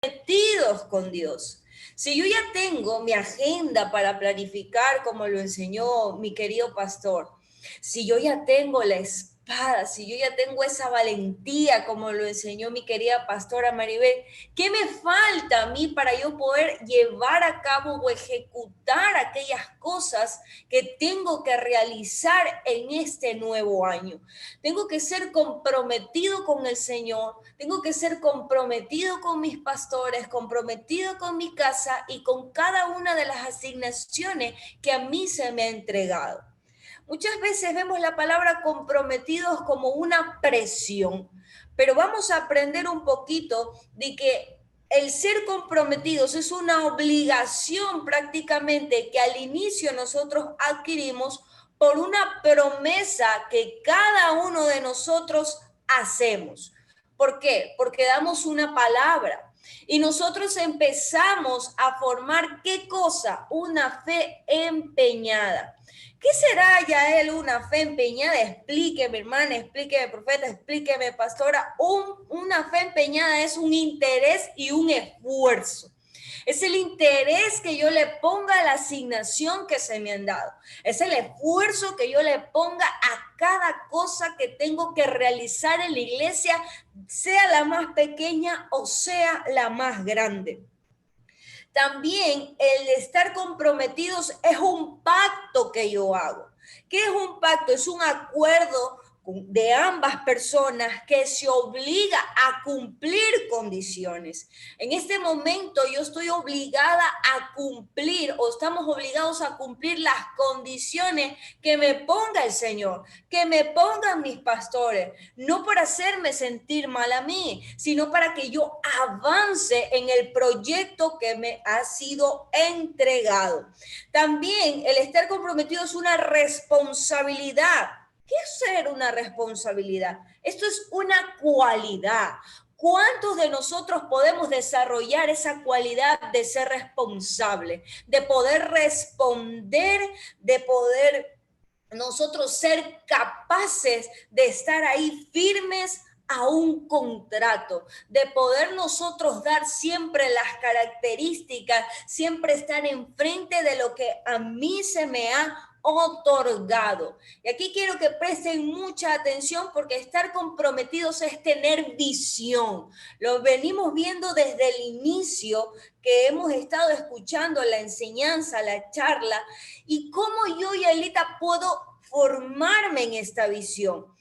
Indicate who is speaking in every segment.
Speaker 1: Metidos con Dios. Si yo ya tengo mi agenda para planificar, como lo enseñó mi querido pastor, si yo ya tengo la espada, si yo ya tengo esa valentía, como lo enseñó mi querida pastora Maribel, ¿qué me falta a mí para yo poder llevar a cabo o ejecutar aquellas cosas que tengo que realizar en este nuevo año? Tengo que ser comprometido con el Señor, tengo que ser comprometido con mis pastores, comprometido con mi casa y con cada una de las asignaciones que a mí se me ha entregado. Muchas veces vemos la palabra comprometidos como una presión, pero vamos a aprender un poquito de que el ser comprometidos es una obligación prácticamente que al inicio nosotros adquirimos por una promesa que cada uno de nosotros hacemos. ¿Por qué? Porque damos una palabra y nosotros empezamos a formar ¿qué cosa? Una fe empeñada. ¿Qué será, Yael, una fe empeñada? Explíqueme, hermana, explíqueme, profeta, explíqueme, pastora. Una fe empeñada es un interés y un esfuerzo. Es el interés que yo le ponga a la asignación que se me han dado. Es el esfuerzo que yo le ponga a cada cosa que tengo que realizar en la iglesia, sea la más pequeña o sea la más grande. También el estar comprometidos es un pacto que yo hago. ¿Qué es un pacto? Es un acuerdo de ambas personas que se obliga a cumplir condiciones. En este momento yo estoy obligada a cumplir o estamos obligados a cumplir las condiciones que me ponga el Señor, que me pongan mis pastores, no por hacerme sentir mal a mí, sino para que yo avance en el proyecto que me ha sido entregado. También el estar comprometido es una responsabilidad. ¿Qué es ser una responsabilidad? Esto es una cualidad. ¿Cuántos de nosotros podemos desarrollar esa cualidad de ser responsable, de poder responder, de poder nosotros ser capaces de estar ahí firmes a un contrato, de poder nosotros dar siempre las características, siempre estar enfrente de lo que a mí se me ha otorgado? Y aquí quiero que presten mucha atención porque estar comprometidos es tener visión. Lo venimos viendo desde el inicio que hemos estado escuchando la enseñanza, la charla, y cómo yo, Yaelita, puedo formarme en esta visión.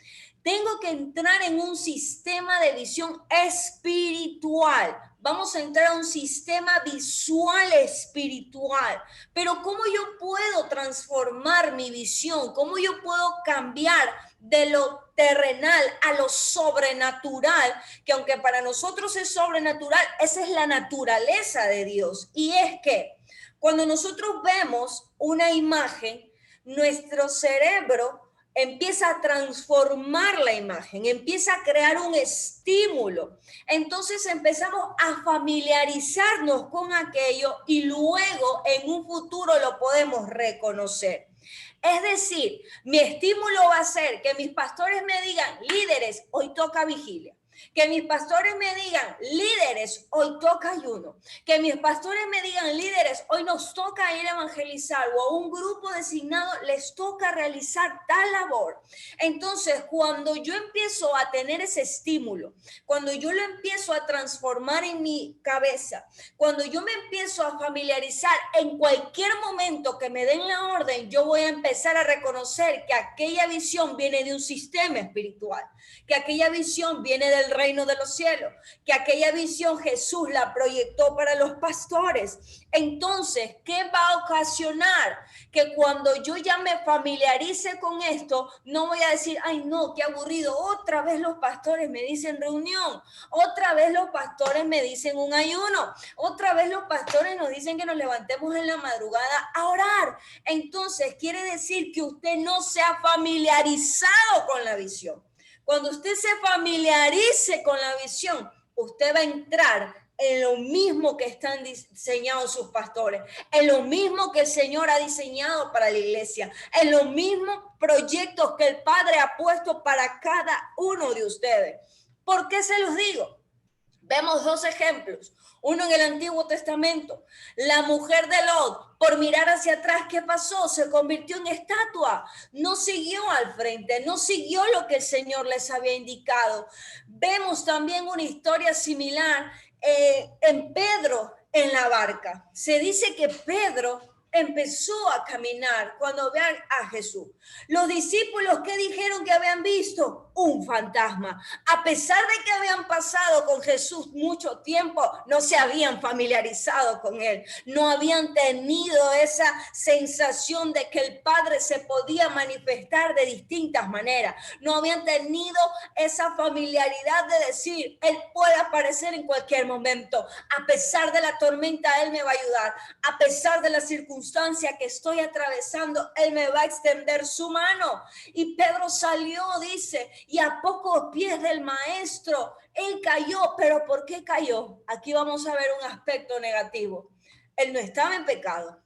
Speaker 1: Tengo que entrar en un sistema de visión espiritual. Vamos a entrar a un sistema visual espiritual. Pero ¿cómo yo puedo transformar mi visión? ¿Cómo yo puedo cambiar de lo terrenal a lo sobrenatural? Que aunque para nosotros es sobrenatural, esa es la naturaleza de Dios. Y es que cuando nosotros vemos una imagen, nuestro cerebro empieza a transformar la imagen, empieza a crear un estímulo. Entonces empezamos a familiarizarnos con aquello y luego en un futuro lo podemos reconocer. Es decir, mi estímulo va a ser que mis pastores me digan, líderes, hoy toca vigilia. Que mis pastores me digan, líderes, hoy toca ayuno. Que mis pastores me digan, líderes, hoy nos toca ir a evangelizar, o a un grupo designado les toca realizar tal labor. Entonces, cuando yo empiezo a tener ese estímulo, cuando yo lo empiezo a transformar en mi cabeza, cuando yo me empiezo a familiarizar, en cualquier momento que me den la orden, yo voy a empezar a reconocer que aquella visión viene de un sistema espiritual, que aquella visión viene del reino de los cielos, que aquella visión Jesús la proyectó para los pastores. Entonces, ¿qué va a ocasionar? Que cuando yo ya me familiarice con esto, no voy a decir, ay no, qué aburrido, otra vez los pastores me dicen reunión, otra vez los pastores me dicen un ayuno, otra vez los pastores nos dicen que nos levantemos en la madrugada a orar. Entonces, quiere decir que usted no se ha familiarizado con la visión. Cuando usted se familiarice con la visión, usted va a entrar en lo mismo que están diseñados sus pastores, en lo mismo que el Señor ha diseñado para la iglesia, en los mismos proyectos que el Padre ha puesto para cada uno de ustedes. ¿Por qué se los digo? Vemos dos ejemplos. Uno en el Antiguo Testamento, la mujer de Lot, por mirar hacia atrás, ¿qué pasó? Se convirtió en estatua, no siguió al frente, no siguió lo que el Señor les había indicado. Vemos también una historia similar en Pedro en la barca. Se dice que Pedro empezó a caminar cuando vean a Jesús. Los discípulos, ¿qué dijeron que habían visto? Un fantasma. A pesar de que habían pasado con Jesús mucho tiempo, no se habían familiarizado con él. No habían tenido esa sensación de que el Padre se podía manifestar de distintas maneras. No habían tenido esa familiaridad de decir, él puede aparecer en cualquier momento. A pesar de la tormenta, él me va a ayudar. A pesar de la circunstancia que estoy atravesando, él me va a extender su mano. Y Pedro salió, dice, y a pocos pies del maestro, él cayó. ¿Pero por qué cayó? Aquí vamos a ver un aspecto negativo. Él no estaba en pecado.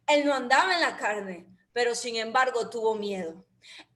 Speaker 1: Él no andaba en la carne, pero sin embargo tuvo miedo.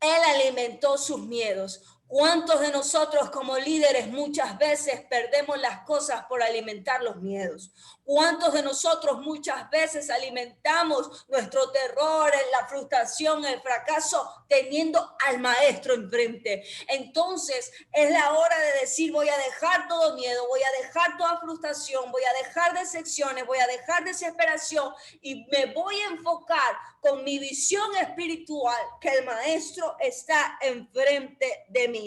Speaker 1: Él alimentó sus miedos. ¿Cuántos de nosotros como líderes muchas veces perdemos las cosas por alimentar los miedos? ¿Cuántos de nosotros muchas veces alimentamos nuestro terror, la frustración, el fracaso, teniendo al maestro enfrente? Entonces es la hora de decir, voy a dejar todo miedo, voy a dejar toda frustración, voy a dejar decepciones, voy a dejar desesperación y me voy a enfocar con mi visión espiritual que el maestro está enfrente de mí.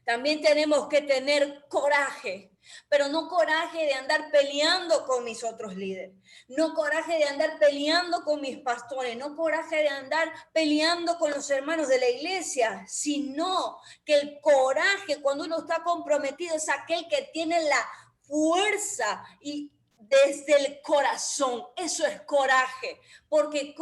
Speaker 1: También tenemos que tener coraje, pero no coraje de andar peleando con mis otros líderes, no coraje de andar peleando con mis pastores, no coraje de andar peleando con los hermanos de la iglesia, sino que el coraje cuando uno está comprometido es aquel que tiene la fuerza y desde el corazón. Eso es coraje, porque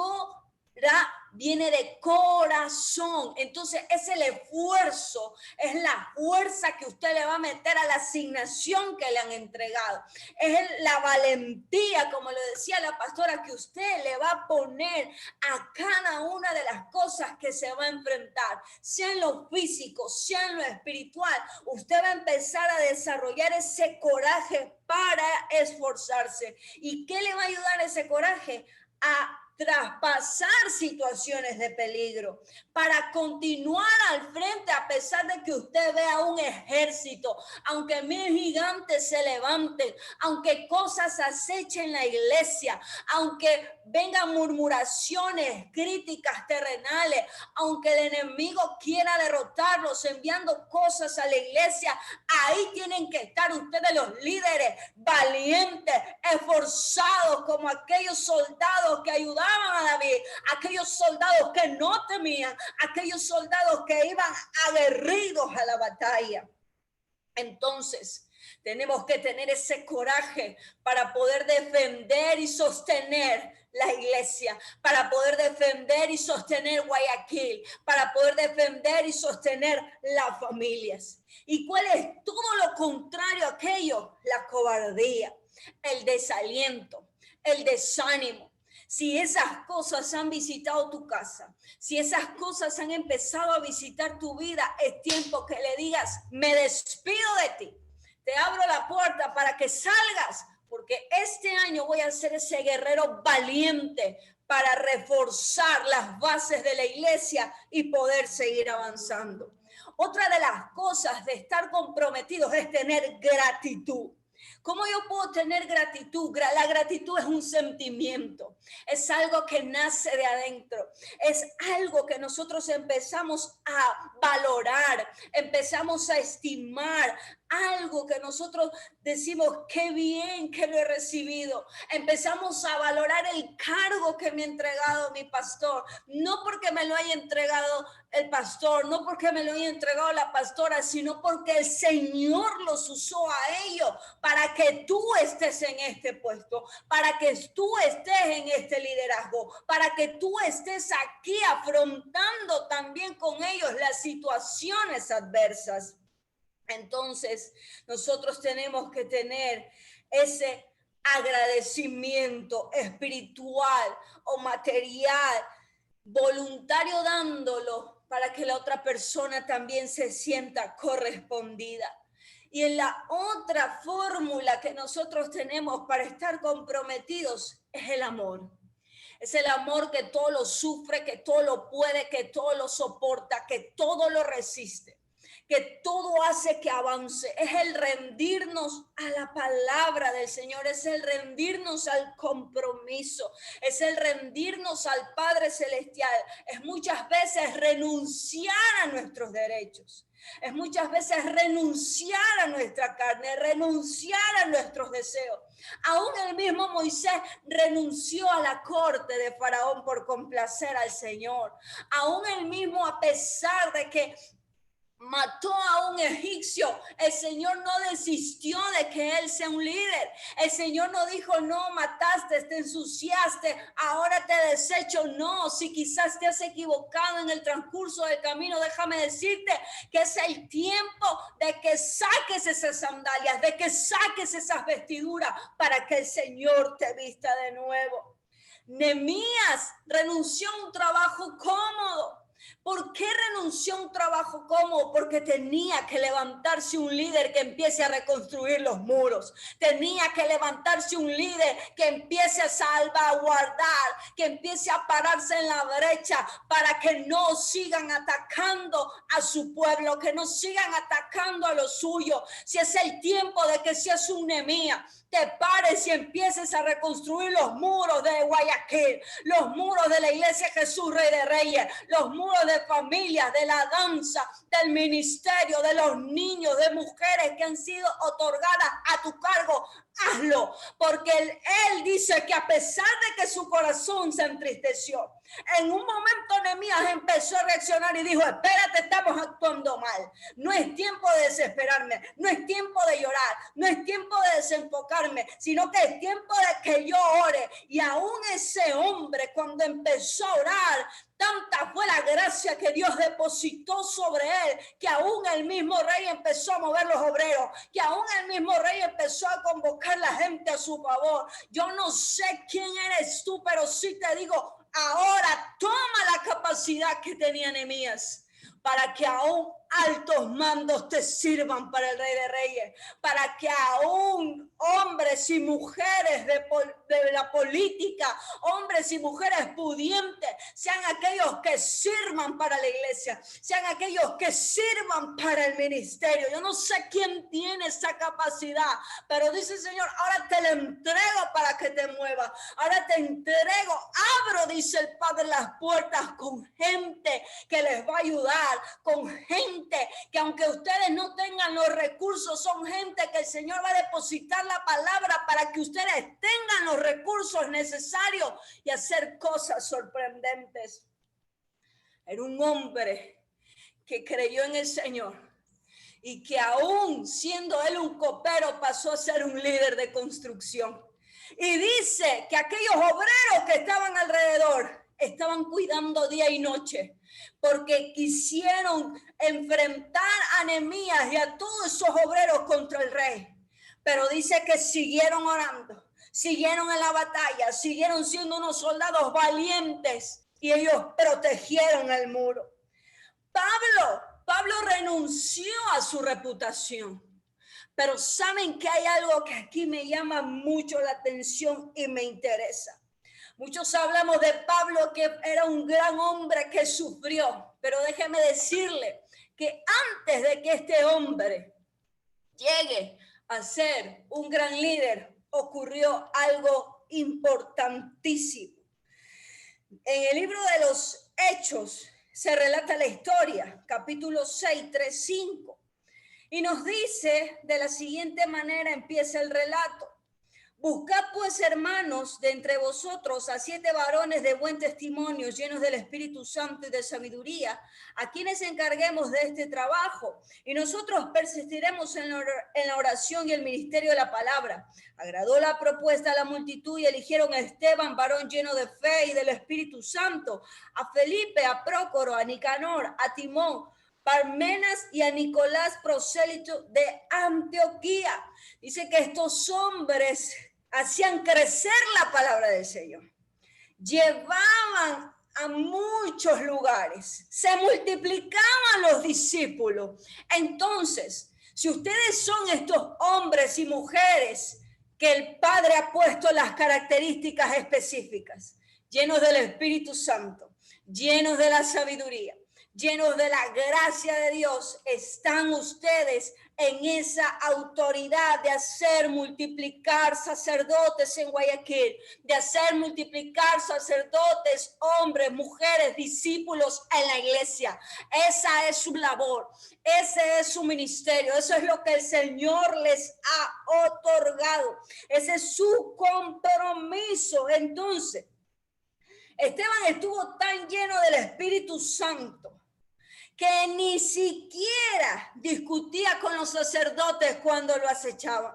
Speaker 1: viene de corazón. Entonces es el esfuerzo, es la fuerza que usted le va a meter a la asignación que le han entregado. Es la valentía, como lo decía la pastora, que usted le va a poner a cada una de las cosas que se va a enfrentar, sea en lo físico, sea en lo espiritual. Usted va a empezar a desarrollar ese coraje para esforzarse. ¿Y qué le va a ayudar ese coraje? A traspasar situaciones de peligro, para continuar al frente a pesar de que usted vea un ejército, aunque mil gigantes se levanten, aunque cosas acechen la iglesia, aunque vengan murmuraciones, críticas terrenales, aunque el enemigo quiera derrotarlos enviando cosas a la iglesia, ahí tienen que estar ustedes los líderes, valientes, esforzados como aquellos soldados que ayudaban a David, aquellos soldados que no temían, aquellos soldados que iban aguerridos a la batalla. Entonces, tenemos que tener ese coraje para poder defender y sostener la iglesia, para poder defender y sostener Guayaquil, para poder defender y sostener las familias. ¿Y cuál es todo lo contrario a aquello? La cobardía, el desaliento, el desánimo. Si esas cosas han visitado tu casa, si esas cosas han empezado a visitar tu vida, es tiempo que le digas, me despido de ti. Te abro la puerta para que salgas, porque este año voy a ser ese guerrero valiente para reforzar las bases de la iglesia y poder seguir avanzando. Otra de las cosas de estar comprometidos es tener gratitud. ¿Cómo yo puedo tener gratitud? La gratitud es un sentimiento, es algo que nace de adentro, es algo que nosotros empezamos a valorar, empezamos a estimar, algo que nosotros decimos, qué bien que lo he recibido. Empezamos a valorar el cargo que me ha entregado mi pastor, no porque me lo haya entregado el pastor, no porque me lo haya entregado la pastora, sino porque el Señor los usó a ellos para que tú estés en este puesto, para que tú estés en este liderazgo, para que tú estés aquí afrontando también con ellos las situaciones adversas. Entonces, nosotros tenemos que tener ese agradecimiento espiritual o material, voluntario dándolo para que la otra persona también se sienta correspondida. Y en la otra fórmula que nosotros tenemos para estar comprometidos es el amor. Es el amor que todo lo sufre, que todo lo puede, que todo lo soporta, que todo lo resiste, que todo hace que avance. Es el rendirnos a la palabra del Señor, es el rendirnos al compromiso, es el rendirnos al Padre Celestial. Es muchas veces renunciar a nuestros derechos. Es muchas veces renunciar a nuestra carne, renunciar a nuestros deseos. Aún el mismo Moisés renunció a la corte de Faraón por complacer al Señor. Aún el mismo, a pesar de que mató a un egipcio, el Señor no desistió de que él sea un líder. El Señor no dijo, no, mataste, te ensuciaste, ahora te desecho. No, si quizás te has equivocado en el transcurso del camino, déjame decirte que es el tiempo de que saques esas sandalias, de que saques esas vestiduras para que el Señor te vista de nuevo. Nehemías renunció a un trabajo cómodo. ¿Por qué renunció a un trabajo cómodo? Porque tenía que levantarse un líder que empiece a reconstruir los muros. Tenía que levantarse un líder que empiece a salvaguardar, que empiece a pararse en la brecha para que no sigan atacando a su pueblo, que no sigan atacando a lo suyo. Si es el tiempo de que seas un Nehemías, te pares y empieces a reconstruir los muros de Guayaquil, los muros de la Iglesia Jesús Rey de Reyes, los muros de familias, de la danza, del ministerio, de los niños, de mujeres que han sido otorgadas a tu cargo. Hazlo, porque él dice que a pesar de que su corazón se entristeció, en un momento Nehemías empezó a reaccionar y dijo, espérate, estamos actuando mal. No es tiempo de desesperarme, no es tiempo de llorar, no es tiempo de desenfocarme, sino que es tiempo de que yo ore. Y aún ese hombre, cuando empezó a orar, tanta fue la gracia que Dios depositó sobre él, que aún el mismo rey empezó a mover los obreros, que aún el mismo rey empezó a convocar la gente a su favor. Yo no sé quién eres tú, pero sí te digo, ahora toma la capacidad que tenía Nehemías para que aún altos mandos te sirvan para el Rey de Reyes, para que aún hombres y mujeres de la política, hombres y mujeres pudientes, sean aquellos que sirvan para la iglesia, sean aquellos que sirvan para el ministerio. Yo no sé quién tiene esa capacidad, pero dice el Señor, ahora te la entrego para que te muevas, ahora te entrego, abro, dice el Padre, las puertas con gente que les va a ayudar, con gente que aunque ustedes no tengan los recursos, son gente que el Señor va a depositar la palabra para que ustedes tengan los recursos necesarios y hacer cosas sorprendentes. Era un hombre que creyó en el Señor y que aún siendo él un copero pasó a ser un líder de construcción. Y dice que aquellos obreros que estaban alrededor estaban cuidando día y noche, porque quisieron enfrentar a Nehemías y a todos esos obreros contra el rey. Pero dice que siguieron orando, siguieron en la batalla, siguieron siendo unos soldados valientes y ellos protegieron el muro. Pablo renunció a su reputación. Pero saben que hay algo que aquí me llama mucho la atención y me interesa. Muchos hablamos de Pablo, que era un gran hombre que sufrió, pero déjeme decirle que antes de que este hombre llegue a ser un gran líder, ocurrió algo importantísimo. En el libro de los Hechos se relata la historia, capítulo 6, 3, 5, y nos dice de la siguiente manera, empieza el relato. Buscad pues, hermanos, de entre vosotros a 7 varones de buen testimonio, llenos del Espíritu Santo y de sabiduría, a quienes encarguemos de este trabajo, y nosotros persistiremos en la oración y el ministerio de la palabra. Agradó la propuesta a la multitud y eligieron a Esteban, varón lleno de fe y del Espíritu Santo, a Felipe, a Prócoro, a Nicanor, a Timón, Parmenas y a Nicolás, prosélito de Antioquía. Dice que estos hombres hacían crecer la palabra del Señor, llevaban a muchos lugares, se multiplicaban los discípulos. Entonces, Si ustedes son estos hombres y mujeres que el Padre ha puesto las características específicas, llenos del Espíritu Santo, llenos de la sabiduría, llenos de la gracia de Dios, están ustedes en esa autoridad de hacer multiplicar sacerdotes en Guayaquil, de hacer multiplicar sacerdotes, hombres, mujeres, discípulos en la iglesia. Esa es su labor, ese es su ministerio, eso es lo que el Señor les ha otorgado, ese es su compromiso. Entonces, Esteban estuvo tan lleno del Espíritu Santo que ni siquiera discutía con los sacerdotes cuando lo acechaban,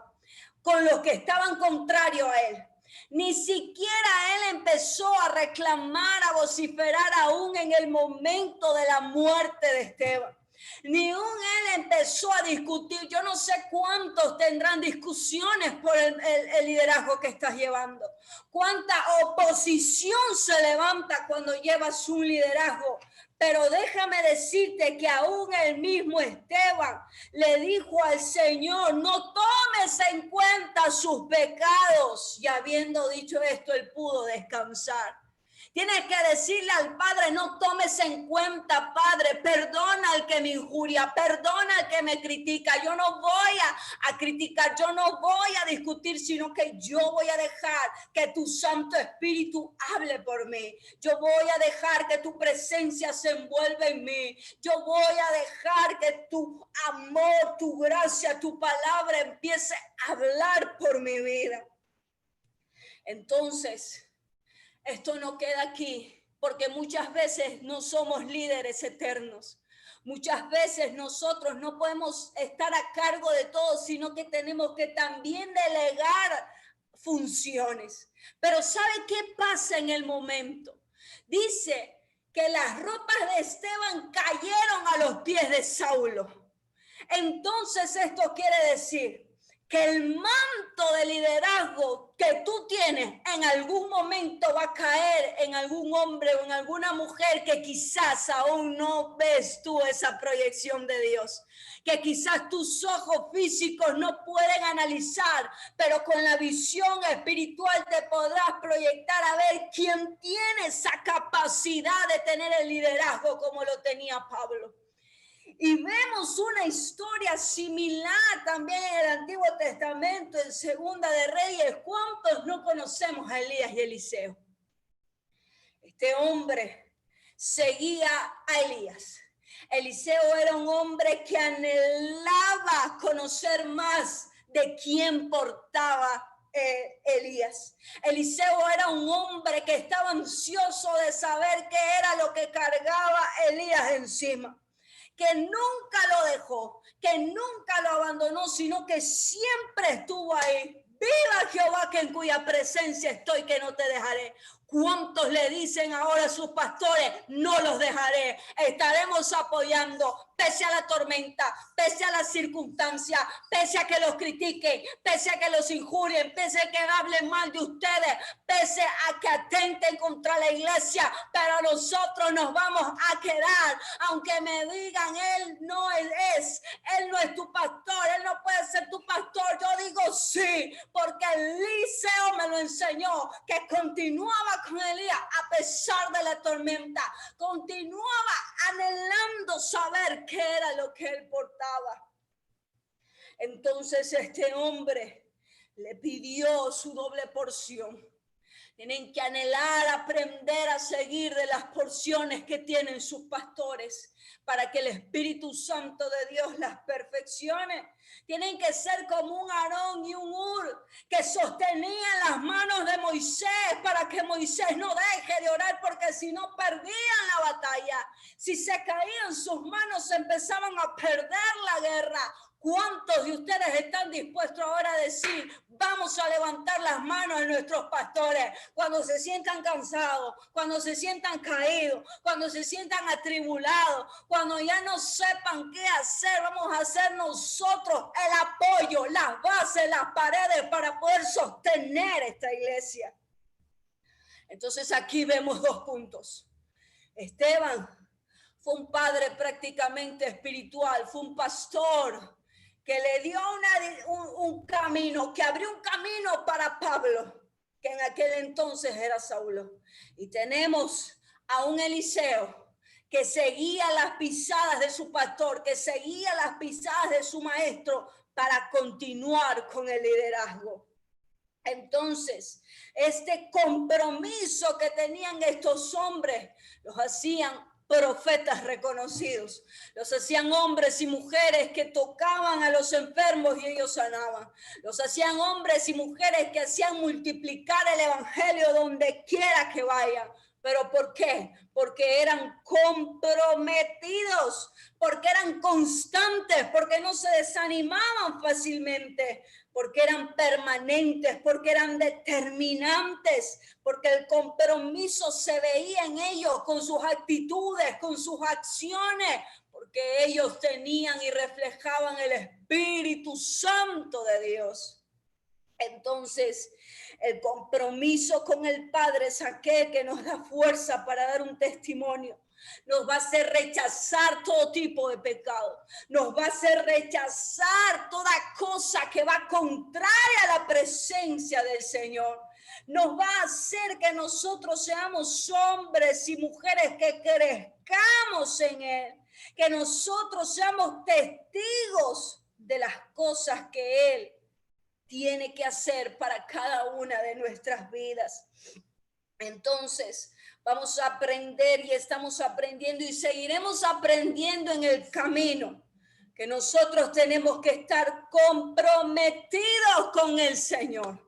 Speaker 1: con los que estaban contrarios a él. Ni siquiera él empezó a reclamar, a vociferar aún en el momento de la muerte de Esteban. Ni aún él empezó a discutir. Yo no sé cuántos tendrán discusiones por el liderazgo que estás llevando. Cuánta oposición se levanta cuando llevas un liderazgo. Pero déjame decirte que aún el mismo Esteban le dijo al Señor, no tomes en cuenta sus pecados. Y habiendo dicho esto, él pudo descansar. Tienes que decirle al Padre, no tomes en cuenta, Padre, perdona al que me injuria, perdona al que me critica. Yo no voy a criticar, yo no voy a discutir, sino que yo voy a dejar que tu Santo Espíritu hable por mí. Yo voy a dejar que tu presencia se envuelva en mí. Yo voy a dejar que tu amor, tu gracia, tu palabra empiece a hablar por mi vida. Entonces, esto no queda aquí, porque muchas veces no somos líderes eternos. Muchas veces nosotros no podemos estar a cargo de todo, sino que tenemos que también delegar funciones. Pero ¿sabe qué pasa en el momento? Dice que las ropas de Esteban cayeron a los pies de Saulo. Entonces esto quiere decir que el manto de liderazgo que tú tienes en algún momento va a caer en algún hombre o en alguna mujer que quizás aún no ves tú esa proyección de Dios, que quizás tus ojos físicos no pueden analizar, pero con la visión espiritual te podrás proyectar a ver quién tiene esa capacidad de tener el liderazgo como lo tenía Pablo. Y vemos una historia similar también en el Antiguo Testamento, en Segunda de Reyes. ¿Cuántos no conocemos a Elías y Eliseo? Este hombre seguía a Elías. Eliseo era un hombre que anhelaba conocer más de quién portaba Elías. Eliseo era un hombre que estaba ansioso de saber qué era lo que cargaba Elías encima, que nunca lo dejó, que nunca lo abandonó, sino que siempre estuvo ahí. Viva Jehová, que en cuya presencia estoy, que no te dejaré. ¿Cuántos le dicen ahora a sus pastores? No los dejaré, estaremos apoyando, pese a la tormenta, pese a las circunstancias, pese a que los critiquen, pese a que los injurien, pese a que hablen mal de ustedes, pese a que atenten contra la iglesia, pero nosotros nos vamos a quedar, aunque me digan, él no es tu pastor, él no puede ser tu pastor. Yo digo sí, porque Eliseo me lo enseñó, que continuaba con Elías a pesar de la tormenta, continuaba anhelando saber qué era lo que él portaba. Entonces este hombre le pidió su doble porción. Tienen que anhelar, aprender a seguir de las porciones que tienen sus pastores para que el Espíritu Santo de Dios las perfeccione. Tienen que ser como un Aarón y un Hur que sostenían las manos de Moisés para que Moisés no deje de orar, porque si no perdían la batalla. Si se caían sus manos, empezaban a perder la guerra. ¿Cuántos de ustedes están dispuestos ahora a decir, vamos a levantar las manos de nuestros pastores cuando se sientan cansados, cuando se sientan caídos, cuando se sientan atribulados, cuando ya no sepan qué hacer? Vamos a hacer nosotros el apoyo, las bases, las paredes para poder sostener esta iglesia. Entonces aquí vemos dos puntos. Esteban fue un padre prácticamente espiritual, fue un pastor que le dio un camino, que abrió un camino para Pablo, que en aquel entonces era Saulo. Y tenemos a un Eliseo que seguía las pisadas de su pastor, que seguía las pisadas de su maestro para continuar con el liderazgo. Entonces, este compromiso que tenían estos hombres los hacían profetas reconocidos, los hacían hombres y mujeres que tocaban a los enfermos y ellos sanaban, los hacían hombres y mujeres que hacían multiplicar el evangelio donde quiera que vayan. ¿Pero por qué? Porque eran comprometidos, porque eran constantes, porque no se desanimaban fácilmente, porque eran permanentes, porque eran determinantes, porque el compromiso se veía en ellos con sus actitudes, con sus acciones, porque ellos tenían y reflejaban el Espíritu Santo de Dios. Entonces, el compromiso con el Padre es aquel que nos da fuerza para dar un testimonio. Nos va a hacer rechazar todo tipo de pecado. Nos va a hacer rechazar toda cosa que va contraria a la presencia del Señor. Nos va a hacer que nosotros seamos hombres y mujeres que crezcamos en Él. Que nosotros seamos testigos de las cosas que Él tiene que hacer para cada una de nuestras vidas. Entonces, vamos a aprender y estamos aprendiendo y seguiremos aprendiendo en el camino, que nosotros tenemos que estar comprometidos con el Señor.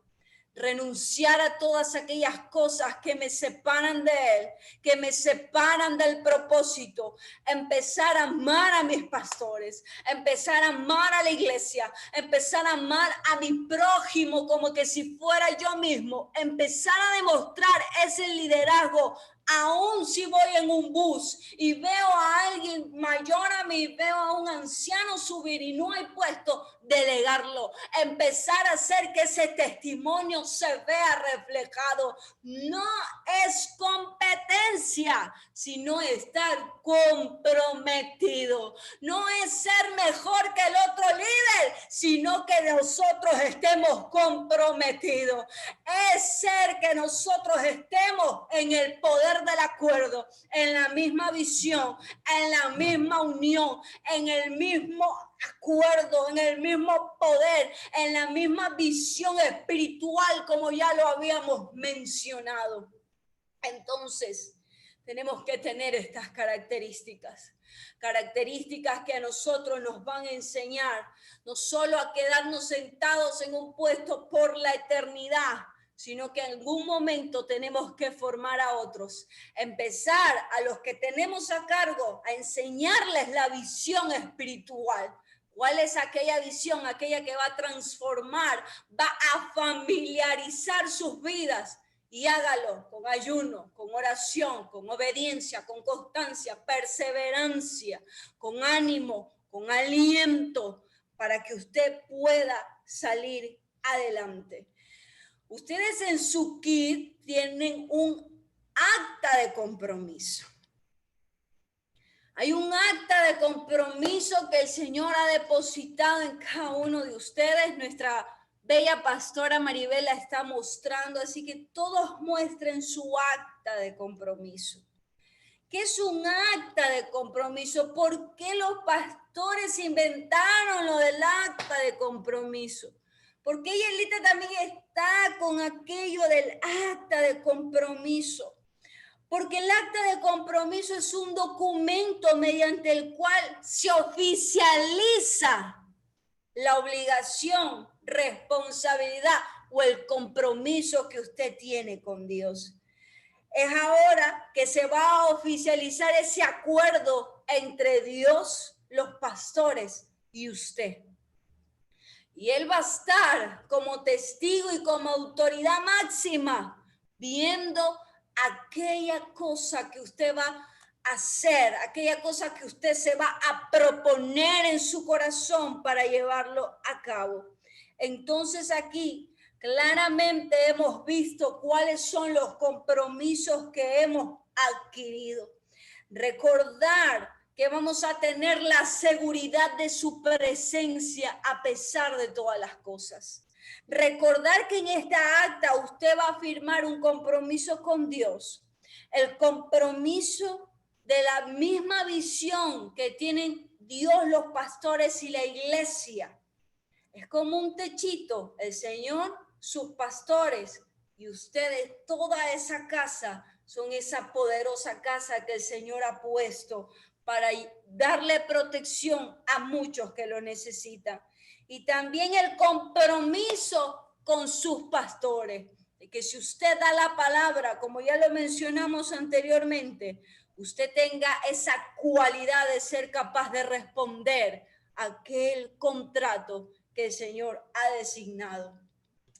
Speaker 1: Renunciar a todas aquellas cosas que me separan de Él, que me separan del propósito, empezar a amar a mis pastores, empezar a amar a la iglesia, empezar a amar a mi prójimo como que si fuera yo mismo, empezar a demostrar ese liderazgo. Aún si voy en un bus y veo a alguien mayor a mí, veo a un anciano subir y no hay puesto, delegarlo, empezar a hacer que ese testimonio se vea reflejado. No es competencia, sino estar comprometido. No es ser mejor que el otro líder, sino que nosotros estemos comprometidos. Es ser que nosotros estemos en el poder del acuerdo, en la misma visión, en la misma unión, en el mismo acuerdo, en el mismo poder, en la misma visión espiritual, como ya lo habíamos mencionado. Entonces, tenemos que tener estas características que a nosotros nos van a enseñar no solo a quedarnos sentados en un puesto por la eternidad, sino que en algún momento tenemos que formar a otros, empezar a los que tenemos a cargo a enseñarles la visión espiritual. ¿Cuál es aquella visión? Aquella que va a transformar, va a familiarizar sus vidas. Y hágalo con ayuno, con oración, con obediencia, con constancia, perseverancia, con ánimo, con aliento, para que usted pueda salir adelante. Ustedes en su kit tienen un acta de compromiso. Hay un acta de compromiso que el Señor ha depositado en cada uno de ustedes. Nuestra bella pastora Maribel la está mostrando, así que todos muestren su acta de compromiso. ¿Qué es un acta de compromiso? ¿Por qué los pastores inventaron lo del acta de compromiso? ¿Por qué Yelita también está con aquello del acta de compromiso? Porque el acta de compromiso es un documento mediante el cual se oficializa la obligación, responsabilidad o el compromiso que usted tiene con Dios. Es ahora que se va a oficializar ese acuerdo entre Dios, los pastores y usted. Y Él va a estar como testigo y como autoridad máxima, viendo aquella cosa que usted va a hacer, aquella cosa que usted se va a proponer en su corazón para llevarlo a cabo. Entonces aquí claramente hemos visto cuáles son los compromisos que hemos adquirido. Recordar que vamos a tener la seguridad de su presencia a pesar de todas las cosas. Recordar que en esta acta usted va a firmar un compromiso con Dios, el compromiso de la misma visión que tienen Dios, los pastores y la iglesia. Es como un techito, el Señor, sus pastores y ustedes, toda esa casa, son esa poderosa casa que el Señor ha puesto para darle protección a muchos que lo necesitan. Y también el compromiso con sus pastores, de que si usted da la palabra, como ya lo mencionamos anteriormente, usted tenga esa cualidad de ser capaz de responder a aquel contrato que el Señor ha designado.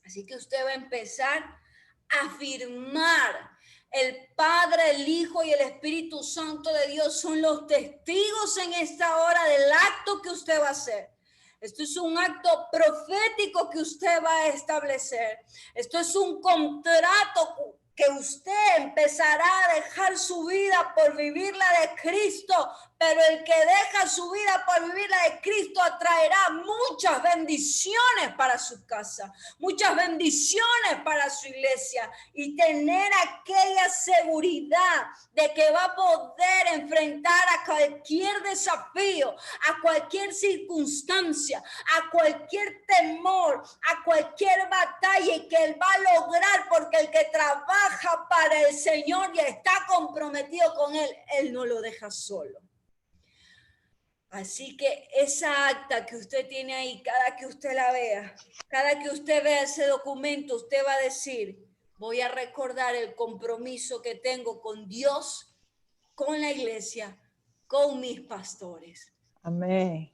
Speaker 1: Así que usted va a empezar a firmar. El Padre, el Hijo y el Espíritu Santo de Dios son los testigos en esta hora del acto que usted va a hacer. Esto es un acto profético que usted va a establecer. Esto es un contrato que usted empezará a dejar su vida por vivir la de Cristo, pero el que deja su vida por vivir la de Cristo atraerá muchas bendiciones para su casa, muchas bendiciones para su iglesia, y tener aquella seguridad de que va a poder enfrentar a cualquier desafío, a cualquier circunstancia, a cualquier temor, a cualquier batalla, y que él va a lograr, porque el que trabaja para el Señor y está comprometido con él no lo deja solo. Así que esa acta que usted tiene ahí, cada que usted la vea, cada que usted vea ese documento, usted va a decir: voy a recordar el compromiso que tengo con Dios, con la iglesia, con mis pastores.
Speaker 2: Amén.